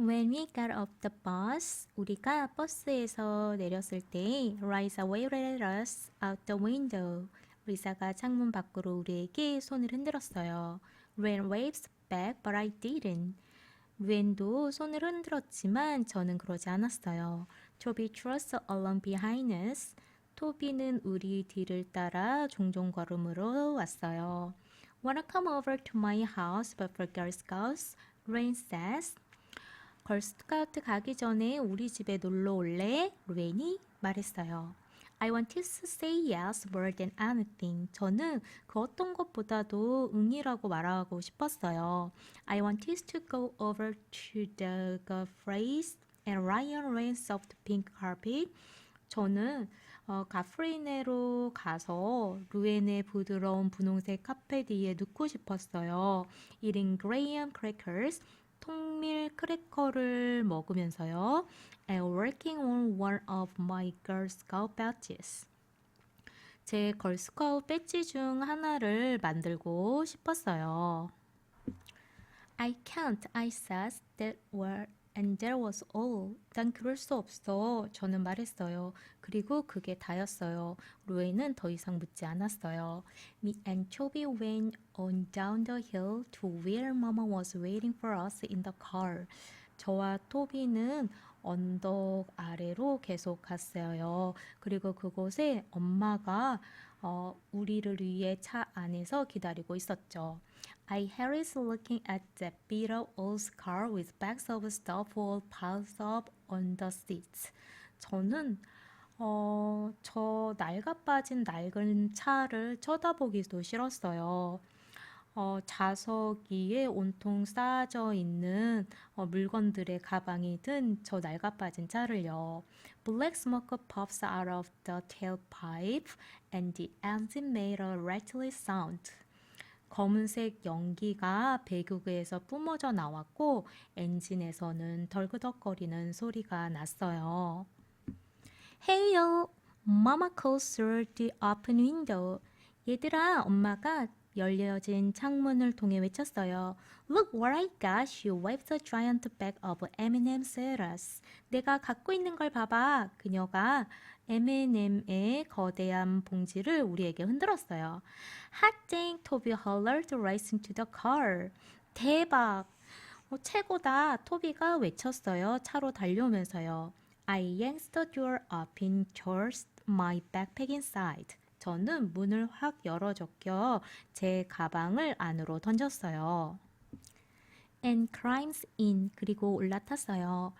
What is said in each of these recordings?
When we got off the bus, 우리가 버스에서 내렸을 때 Liza waved at us out the window. 리사가 창문 밖으로 우리에게 손을 흔들었어요. Ren waves back, but I didn't. 웬도 손을 흔들었지만 저는 그러지 않았어요. Toby trotted along behind us. 토비는 우리 뒤를 따라 종종 걸음으로 왔어요. Wanna come over to my house but for Girl Scouts? Rain says. 걸스카우트 가기 전에 우리 집에 놀러 올래? 렌이 말했어요. I want to say yes more than anything. 저는 그 어떤 것보다도 응이라고 말하고 싶었어요. I wanted to go over to the Gaffreys and Ryan Rain's soft pink carpet. 저는 가프리네로 가서 루엔의 부드러운 분홍색 카펫 위에 눕고 싶었어요. Eating graham crackers. 통밀 크래커를 먹으면서요. And working on one of my Girl Scout badges. 제 걸스카우트 배지 중 하나를 만들고 싶었어요. I can't, I said that were and that was all. 난 그럴 수 없어. 저는 말했어요. 그리고 그게 다였어요. 루에는 더 이상 묻지 않았어요. Me and Toby went on down the hill to where Mama was waiting for us in the car. 저와 토비는 언덕 아래로 계속 갔어요. 그리고 그곳에 엄마가 우리를 위해 차 안에서 기다리고 있었죠. I Harry's looking at that beat-up old car with bags of stuff all piled up on the seats. 저는 저 낡아빠진 낡은 차를 쳐다보기도 싫었어요. 좌석 위에 온통 쌓아져 있는 물건들의 가방이 든 저 낡아빠진 차를요. Black smoke puffs out of the tailpipe and the engine made a rattly sound. 검은색 연기가 배구구에서 뿜어져 나왔고 엔진에서는 덜그덕거리는 소리가 났어요. Heyo, Mama calls through the open window. 얘들아, 엄마가 열려진 창문을 통해 외쳤어요. Look what I got. She waved the giant bag of M&M's at us. 내가 갖고 있는 걸 봐봐. 그녀가 M&M의 거대한 봉지를 우리에게 흔들었어요. Hot dang, Toby hollered, racing to the car. 대박! 최고다! 토비가 외쳤어요. 차로 달려오면서요. I yanked the door open towards my backpack inside. 저는 문을 확 열어 제껴 제 가방을 안으로 던졌어요. And climbs in. 그리고 올라탔어요.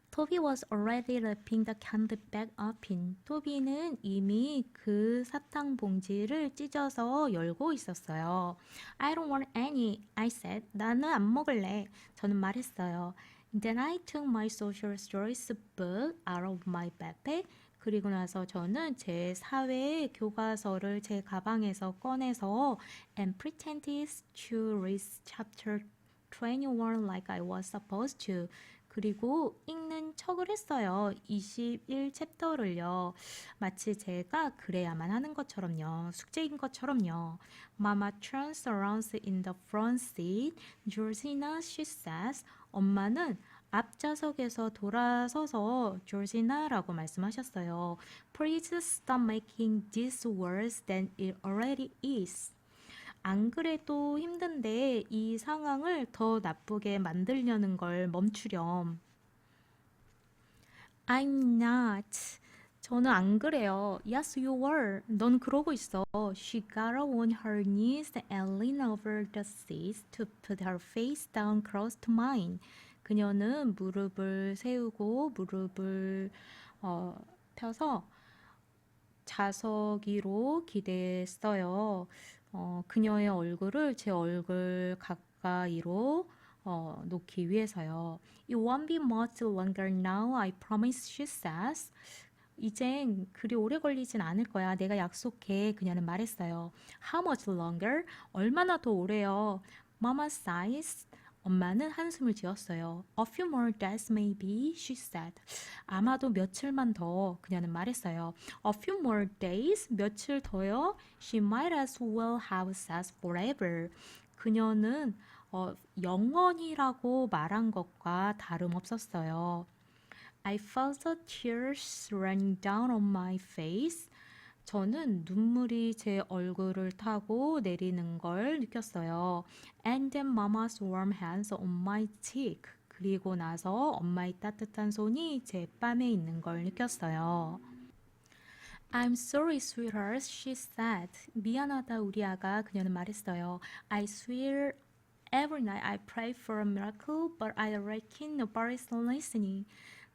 토비 was already ripping the candy bag open. 토비는 이미 그 사탕 봉지를 찢어서 열고 있었어요. I don't want any, I said. 나는 안 먹을래. 저는 말했어요. Then I took my social stories book out of my backpack. 그리고 나서 저는 제 사회 교과서를 제 가방에서 꺼내서 and pretended to read chapter 21 like I was supposed to. 그리고 읽는 척을 했어요. 21 챕터를요. 마치 제가 그래야만 하는 것처럼요. 숙제인 것처럼요. Mama turns around in the front seat. Georgina, she says. 엄마는 앞좌석에서 돌아서서 조지나라고 말씀하셨어요. Please stop making this worse than it already is. 안 그래도 힘든데 이 상황을 더 나쁘게 만들려는 걸 멈추렴. I'm not. 저는 안 그래요. Yes, you were. 넌 그러고 있어. She got on her knees and leaned over the seat to put her face down close to mine. 그녀는 무릎을 세우고 무릎을 펴서 좌석 위로 기댔어요. 그녀의 얼굴을 제 얼굴 가까이로 놓기 위해서요. It won't be much longer now, I promise, she says. 이젠 그리 오래 걸리진 않을 거야. 내가 약속해. 그녀는 말했어요. How much longer? 얼마나 더 오래요? Mama sighs. 엄마는 한숨을 지었어요. A few more days maybe, she said. 아마도 며칠만 더, 그녀는 말했어요. A few more days? 며칠 더요? She might as well have said forever. 그녀는 영원이라고 말한 것과 다름없었어요. I felt the tears running down on my face. 저는 눈물이 제 얼굴을 타고 내리는 걸 느꼈어요. And then mama's warm hands on my cheek. 그리고 나서 엄마의 따뜻한 손이 제 뺨에 있는 걸 느꼈어요. I'm sorry, sweetheart, she said. 미안하다, 우리 아가. 그녀는 말했어요. I swear every night I pray for a miracle, but I reckon nobody's listening.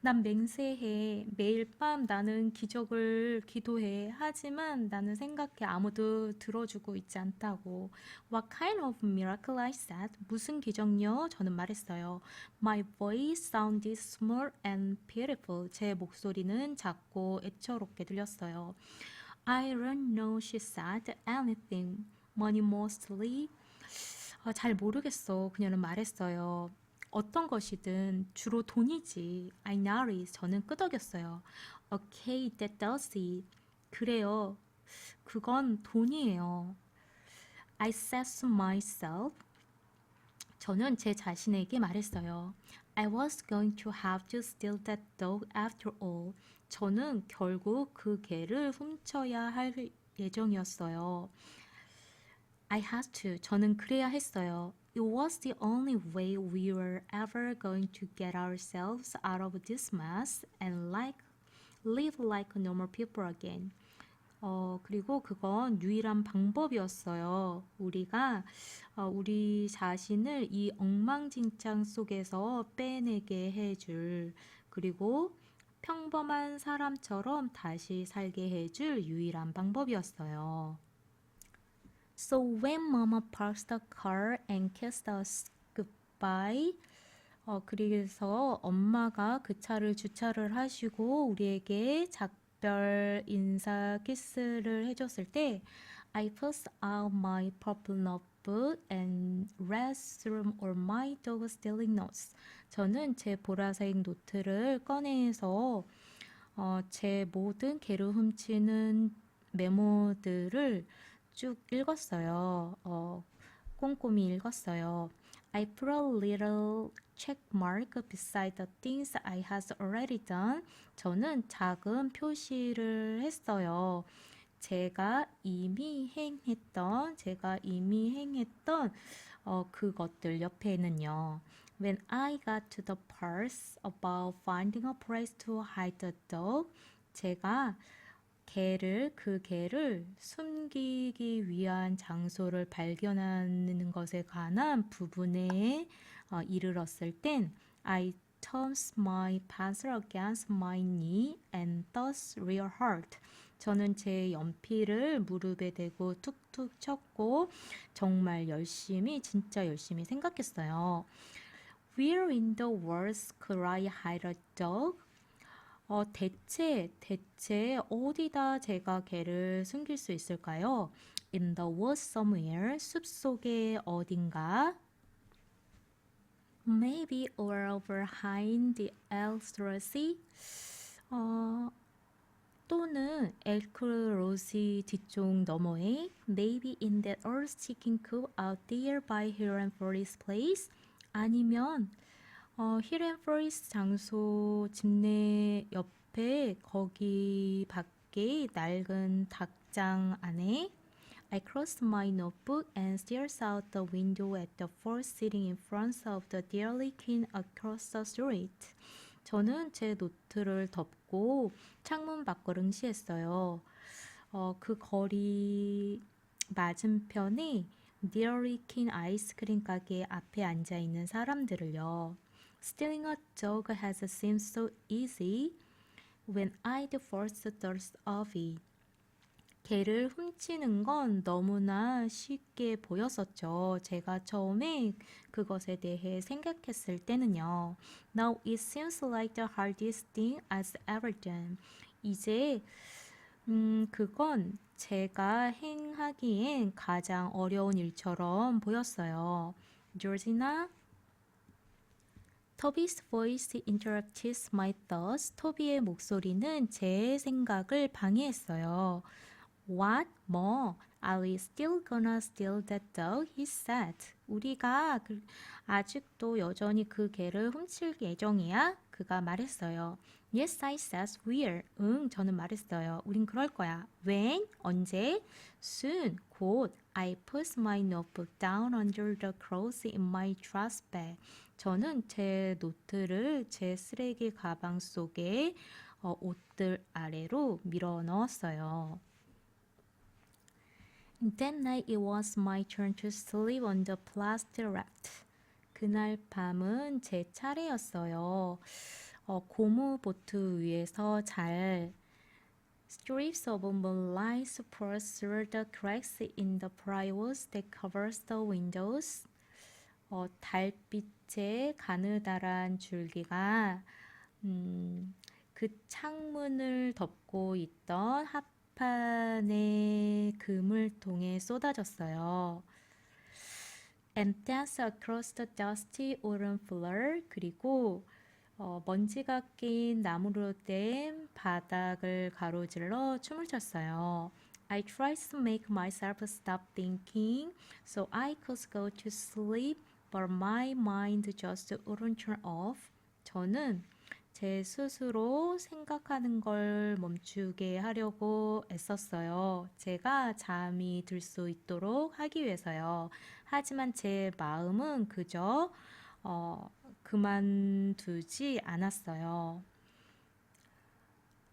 난 맹세해. 매일 밤 나는 기적을 기도해. 하지만 나는 생각해. 아무도 들어주고 있지 않다고. What kind of miracle? I said. 무슨 기적요? 저는 말했어요. My voice sounded small and beautiful. 제 목소리는 작고 애처롭게 들렸어요. I don't know, she said. Anything. Money mostly. 잘 모르겠어. 그녀는 말했어요. 어떤 것이든 주로 돈이지. I nodded. 저는 끄덕였어요. Okay, that does it. 그래요. 그건 돈이에요. I said to myself. 저는 제 자신에게 말했어요. I was going to have to steal that dog after all. 저는 결국 그 개를 훔쳐야 할 예정이었어요. I had to. 저는 그래야 했어요. It was the only way we were ever going to get ourselves out of this mess and live like normal people again. 그리고 그건 유일한 방법이었어요. 우리가 우리 자신을 이 엉망진창 속에서 빼내게 해줄, 그리고 평범한 사람처럼 다시 살게 해줄 유일한 방법이었어요. So when Mama parks the car and kissed us goodbye, 그래서 엄마가 그 차를 주차를 하시고 우리에게 작별 인사 키스를 해줬을 때 I pulled out my purple notebook and read through all my dog stealing notes. 저는 제 보라색 노트를 꺼내서 제 모든 개를 훔치는 메모들을 쭉 읽었어요. 꼼꼼히 읽었어요. I put a little check mark beside the things I had already done. 저는 작은 표시를 했어요. 제가 이미 행했던 그것들 옆에는요. When I got to the parts about finding a place to hide the dog, 제가 그 개를 숨기기 위한 장소를 발견하는 것에 관한 부분에 이르렀을 땐 I thumped my pencil against my knee and thus real hard. 저는 제 연필을 무릎에 대고 툭툭 쳤고 정말 진짜 열심히 생각했어요. Where in the world could I hide a dog? 대체 어디다 제가 개를 숨길 수 있을까요? In the woods somewhere, 숲속의 어딘가. Maybe over behind the elk-rosie. 또는 엘크로시 뒤쪽 너머에 Maybe in that earth chicken coop out there by Hill and Forest Place. 아니면 힐 앤 포리스트 장소 집내 옆에 거기 밖에 낡은 닭장 안에 I closed my notebook and stared out the window at the four sitting in front of the dearly clean across the street. 저는 제 노트를 덮고 창문 밖을 응시했어요. 그 거리 맞은편에 dearly clean 아이스크림 가게 앞에 앉아 있는 사람들을요. Stealing a dog has seemed so easy when I'd first thought of it. 개를 훔치는 건 너무나 쉽게 보였었죠. 제가 처음에 그것에 대해 생각했을 때는요. Now it seems like the hardest thing I've ever done. 이제 그건 제가 행하기엔 가장 어려운 일처럼 보였어요. Georgina? Toby's voice interrupted my thoughts. 토비의 목소리는 제 생각을 방해했어요. What? 뭐? Are we still gonna steal that dog? He said. 우리가 아직도 여전히 그 개를 훔칠 예정이야? 그가 말했어요. Yes, I said we're. 응, 저는 말했어요. 우린 그럴 거야. When? 언제? Soon. 곧. I put my notebook down under the clothes in my trash bag. 저는 제 노트를 제 쓰레기 가방 속에 옷들 아래로 밀어 넣었어요. That night it was my turn to sleep on the plastic raft. 그날 밤은 제 차례였어요. 고무 보트 위에서 잘 strips of moonlight spurts through the cracks in the plywood that covers the windows. 달빛의 가느다란 줄기가 그 창문을 덮고 있던 합판의 그물통에 쏟아졌어요. And dance across the dusty wooden floor. 그리고 먼지가 낀 나무로 된 바닥을 가로질러 춤을 췄어요. I tried to make myself stop thinking so I could go to sleep, but my mind just wouldn't turn off. 저는 제 스스로 생각하는 걸 멈추게 하려고 애썼어요. 제가 잠이 들 수 있도록 하기 위해서요. 하지만 제 마음은 그저 그만두지 않았어요.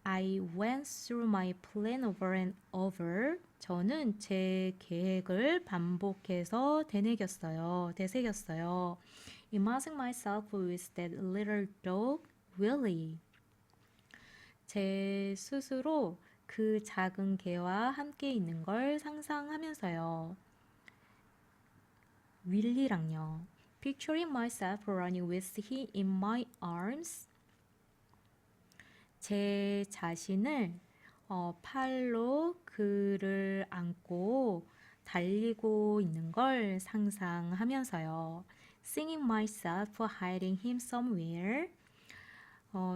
I went through my plan over and over. 저는 제 계획을 반복해서 되새겼어요. Imagine myself with that little dog, Willie. 제 스스로 그 작은 개와 함께 있는 걸 상상하면서요. 윌리랑요. Picturing myself running with him in my arms. 제 자신을 팔로 그를 안고 달리고 있는 걸 상상하면서요. Seeing myself hiding him somewhere.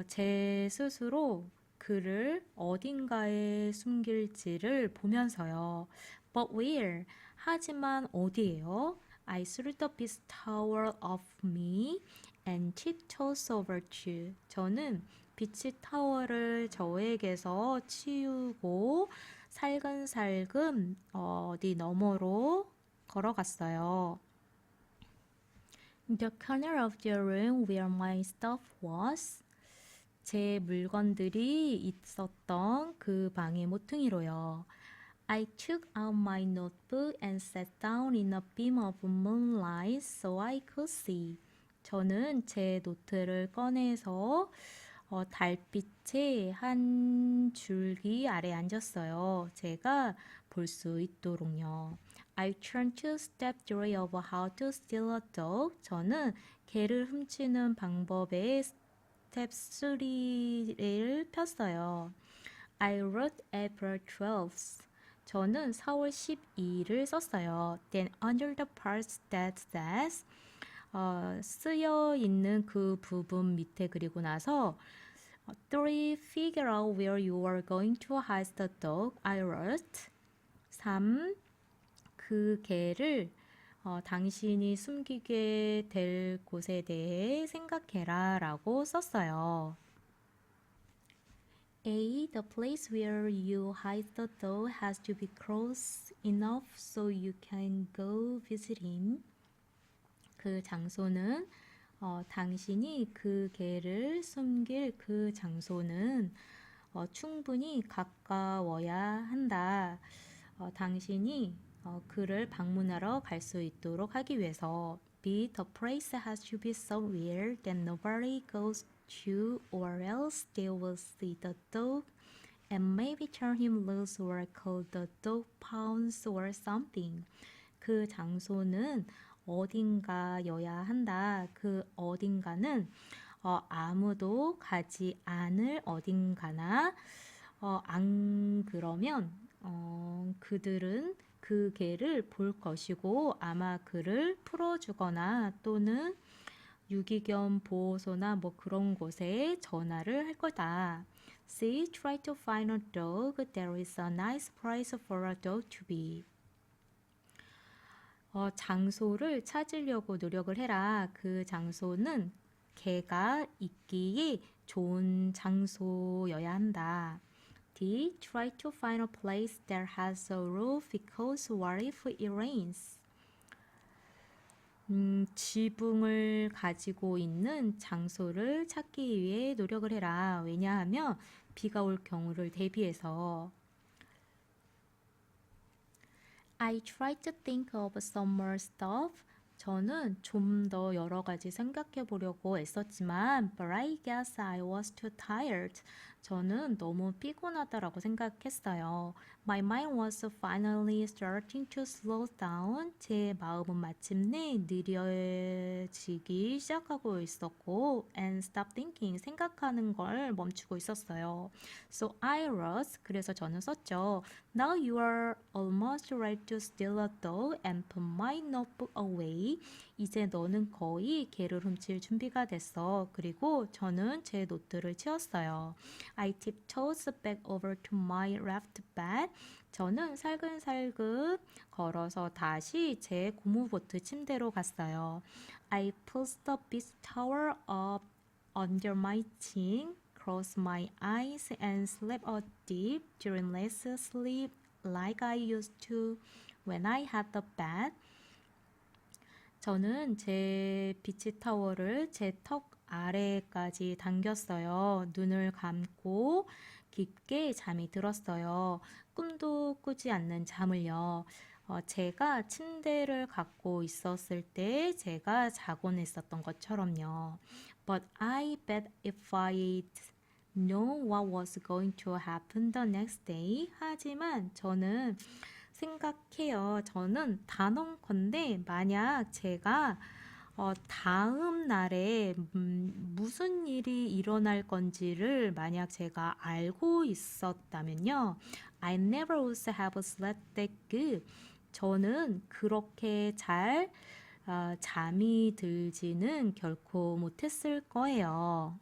제 스스로 그를 어딘가에 숨길지를 보면서요. But where? 하지만 어디에요? I threw the beast towel off me and tiptoes over to. 저는 비치 타월을 저에게서 치우고 살금살금 어디 너머로 걸어갔어요. The corner of the room where my stuff was. 제 물건들이 있었던 그 방의 모퉁이로요. I took out my notebook and sat down in a beam of moonlight so I could see. 저는 제 노트를 꺼내서 달빛의 한 줄기 아래 앉았어요. 제가 볼 수 있도록요. I turned to step 3 of how to steal a dog. 저는 개를 훔치는 방법의 스텝 3를 폈어요. I wrote April 12th. 저는 4월 12일을 썼어요. Then under the part that says 쓰여 있는 그 부분 밑에 그리고 나서 3. Figure out where you are going to hide the dog. I wrote 3. 그 개를 당신이 숨기게 될 곳에 대해 생각해라 라고 썼어요. A. The place where you hide the dog has to be close enough so you can go visit him. 그 장소는 당신이 그 개를 숨길 그 장소는 충분히 가까워야 한다. 당신이 그를 방문하러 갈 수 있도록 하기 위해서. B. The place has to be somewhere that nobody goes to or else they will see the dog and maybe turn him loose or call the dog pounds or something. 그 장소는 어딘가여야 한다. 그 어딘가는 아무도 가지 않을 어딘가나 안 그러면 그들은 그 개를 볼 것이고 아마 그를 풀어주거나 또는 유기견 보호소나 뭐 그런 곳에 전화를 할 거다. See, try to find a dog. There is a nice place for a dog to be. 장소를 찾으려고 노력을 해라. 그 장소는 개가 있기에 좋은 장소여야 한다. D. Try to find a place that has a roof because what if it rains? 지붕을 가지고 있는 장소를 찾기 위해 노력을 해라. 왜냐하면 비가 올 경우를 대비해서. I tried to think of some more stuff. 저는 좀 더 여러 가지 생각해 보려고 애썼지만 but I guess I was too tired. 저는 너무 피곤하다라고 생각했어요. My mind was finally starting to slow down. 제 마음은 마침내 느려지기 시작하고 있었고 and stop thinking. 생각하는 걸 멈추고 있었어요. So I wrote. 그래서 저는 썼죠. Now you are almost ready to steal a dog and put my notebook away. 이제 너는 거의 개를 훔칠 준비가 됐어. 그리고 저는 제 노트를 치웠어요. I tiptoed back over to my left bed. 저는 살근살근 걸어서 다시 제 고무보트 침대로 갔어요. I pushed the beach towel up under my chin, closed my eyes and slept a deep, dreamless sleep like I used to when I had the bed. 저는 제 비치 타월을 제 턱 아래까지 당겼어요. 눈을 감고 깊게 잠이 들었어요. 꿈도 꾸지 않는 잠을요. 제가 침대를 갖고 있었을 때 제가 자곤 있었던 것처럼요. But I bet if I know what was going to happen the next day. 하지만 저는 생각해요. 저는 단언컨대 만약 제가 다음 날에 무슨 일이 일어날 건지를 만약 제가 알고 있었다면요. I never would have slept that good. 저는 그렇게 잘 잠이 들지는 결코 못했을 거예요.